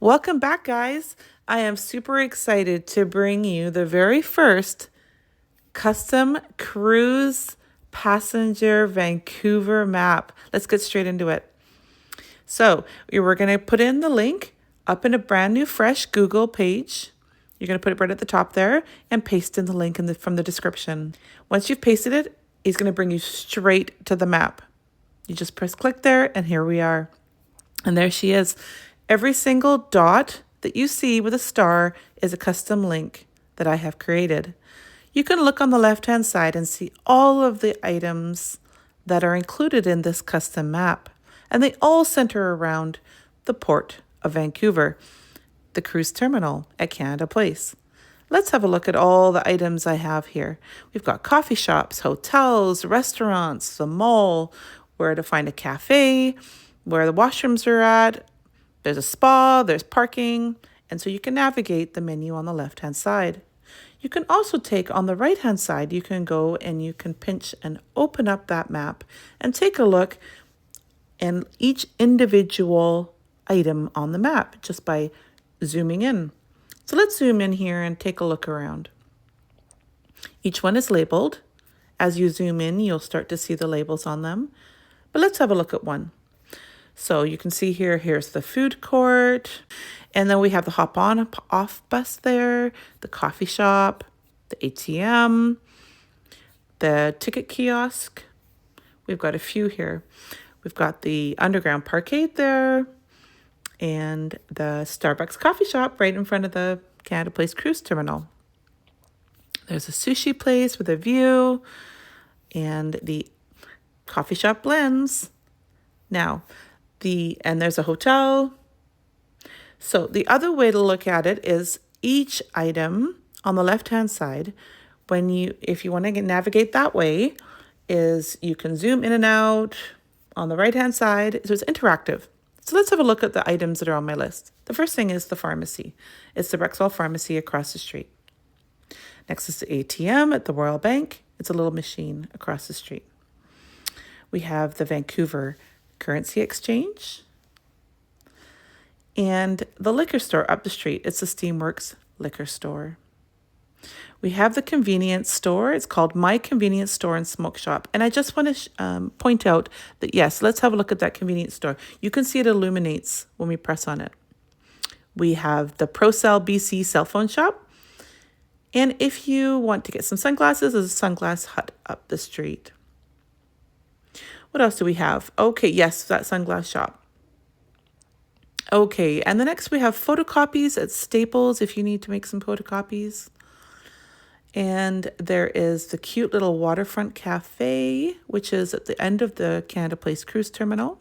Welcome back, guys. I am super excited to bring you the very first custom cruise passenger Vancouver map. Let's get straight into it. So we're going to put in the link up in a brand new, fresh Google page. You're going to put it right at the top there and paste in the link from the description. Once you've pasted it, it's going to bring you straight to the map. You just press click there, and here we are. And there she is. Every single dot that you see with a star is a custom link that I have created. You can look on the left-hand side and see all of the items that are included in this custom map. And they all center around the Port of Vancouver, the cruise terminal at Canada Place. Let's have a look at all the items I have here. We've got coffee shops, hotels, restaurants, the mall, where to find a cafe, where the washrooms are at. There's a spa, there's parking, and so you can navigate the menu on the left-hand side. You can also take on the right-hand side, you can go and you can pinch and open up that map and take a look in each individual item on the map just by zooming in. So let's zoom in here and take a look around. Each one is labeled. As you zoom in, you'll start to see the labels on them. But let's have a look at one. So you can see here's the food court, and then we have the hop on off bus there, the coffee shop, the ATM, the ticket kiosk. We've got a few here. We've got the underground parkade there and the Starbucks coffee shop right in front of the Canada Place cruise terminal. There's a sushi place with a view and the coffee shop blends. Now, and there's a hotel. So the other way to look at it is each item on the left-hand side, if you want to navigate that way, is you can zoom in and out on the right-hand side. So it's interactive. So let's have a look at the items that are on my list. The first thing is the pharmacy. It's the Rexall Pharmacy across the street. Next is the ATM at the Royal Bank. It's a little machine across the street. We have the Vancouver Currency Exchange and the liquor store up the street. It's the Steamworks liquor store. We have the convenience store. It's called My Convenience Store and Smoke Shop. And I just want to point out that, yes, let's have a look at that convenience store. You can see it illuminates when we press on it. We have the ProCell BC cell phone shop. And if you want to get some sunglasses, there's a sunglass hut up the street. What else do we have? Okay, yes, that sunglass shop. Okay, and the next we have photocopies at Staples if you need to make some photocopies. And there is the cute little waterfront cafe, which is at the end of the Canada Place cruise terminal.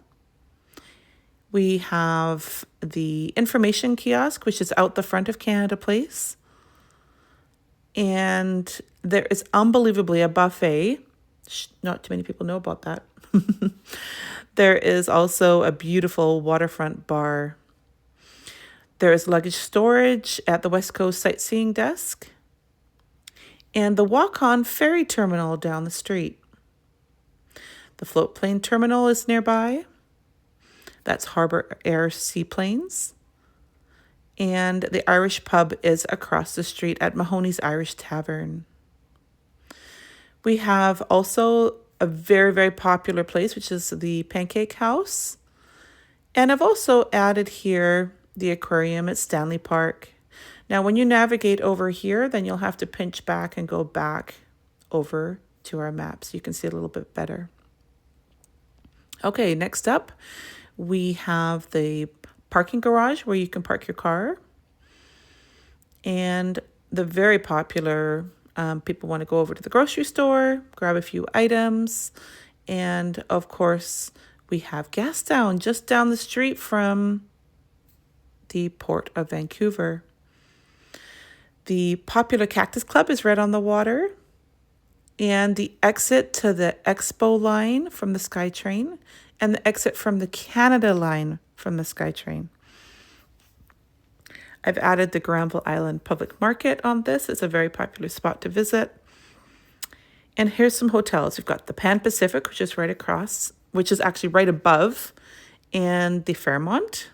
We have the information kiosk, which is out the front of Canada Place. And there is unbelievably a buffet. Not too many people know about that. There is also a beautiful waterfront bar. There is luggage storage at the West Coast sightseeing desk. And the walk-on ferry terminal down the street. The float plane terminal is nearby. That's Harbour Air Seaplanes. And the Irish pub is across the street at Mahoney's Irish Tavern. We have also a very, very popular place, which is the Pancake House. And I've also added here the Aquarium at Stanley Park. Now, when you navigate over here, then you'll have to pinch back and go back over to our map so you can see it a little bit better. Okay, next up, we have the parking garage where you can park your car. And the very popular people want to go over to the grocery store, grab a few items. And of course, we have Gastown just down the street from the Port of Vancouver. The popular Cactus Club is right on the water. And the exit to the Expo line from the SkyTrain and the exit from the Canada line from the SkyTrain. I've added the Granville Island Public Market on this. It's a very popular spot to visit. And here's some hotels. We've got the Pan Pacific, which is right across, which is actually right above, and the Fairmont.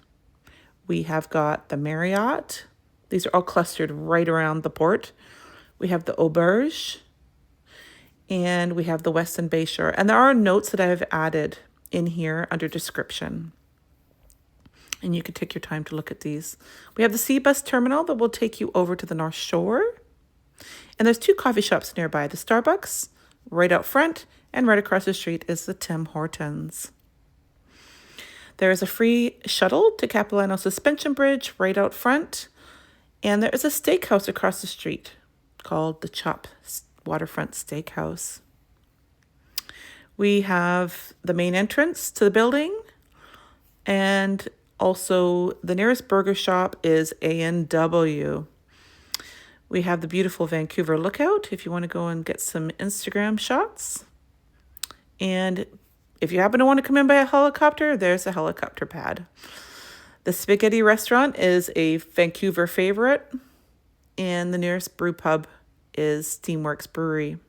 We have got the Marriott. These are all clustered right around the port. We have the Auberge, and we have the Westin Bayshore. And there are notes that I have added in here under description. And you can take your time to look at these. We have the SeaBus terminal that will take you over to the North Shore. And there's 2 coffee shops nearby, the Starbucks right out front, and right across the street is the Tim Hortons. There is a free shuttle to Capilano Suspension Bridge right out front. And there is a steakhouse across the street called the Chop Waterfront Steakhouse. We have the main entrance to the building, and also the nearest burger shop is A&W. We have the beautiful Vancouver Lookout if you want to go and get some Instagram shots. And if you happen to want to come in by a helicopter, there's a helicopter pad. The Spaghetti Restaurant is a Vancouver favorite, and the nearest brew pub is Steamworks Brewery.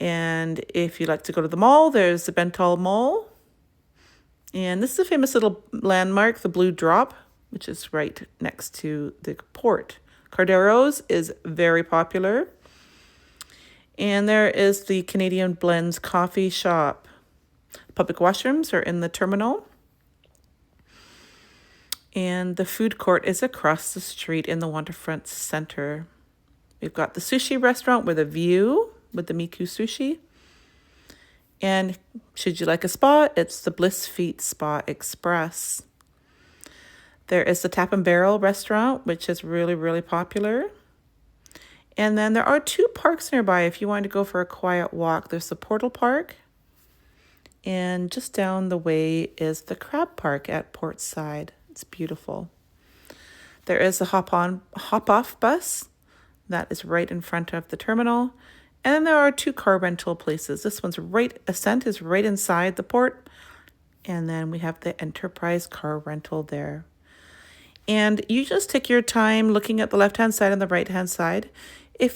And if you like to go to the mall, there's the Bentall Mall. And this is a famous little landmark, the Blue Drop, which is right next to the port. Cardero's is very popular. And there is the Canadian Blends Coffee Shop. Public washrooms are in the terminal. And the food court is across the street in the Waterfront Center. We've got the sushi restaurant with a view with the Miku Sushi. And should you like a spa, it's the Bliss Feet Spa Express. There is the Tap and Barrel restaurant, which is really, really popular. And then there are 2 parks nearby if you want to go for a quiet walk. There's the Portal Park, and just down the way is the Crab Park at Portside. It's beautiful. There is a hop-off bus that is right in front of the terminal. And then there are 2 car rental places. This one's Ascent is right inside the port. And then we have the Enterprise car rental there. And you just take your time looking at the left-hand side and the right-hand side.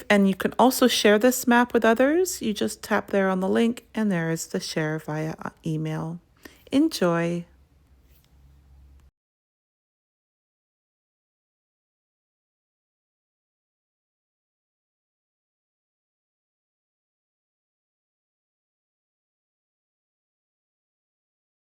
And you can also share this map with others. You just tap there on the link, and there is the share via email. Enjoy.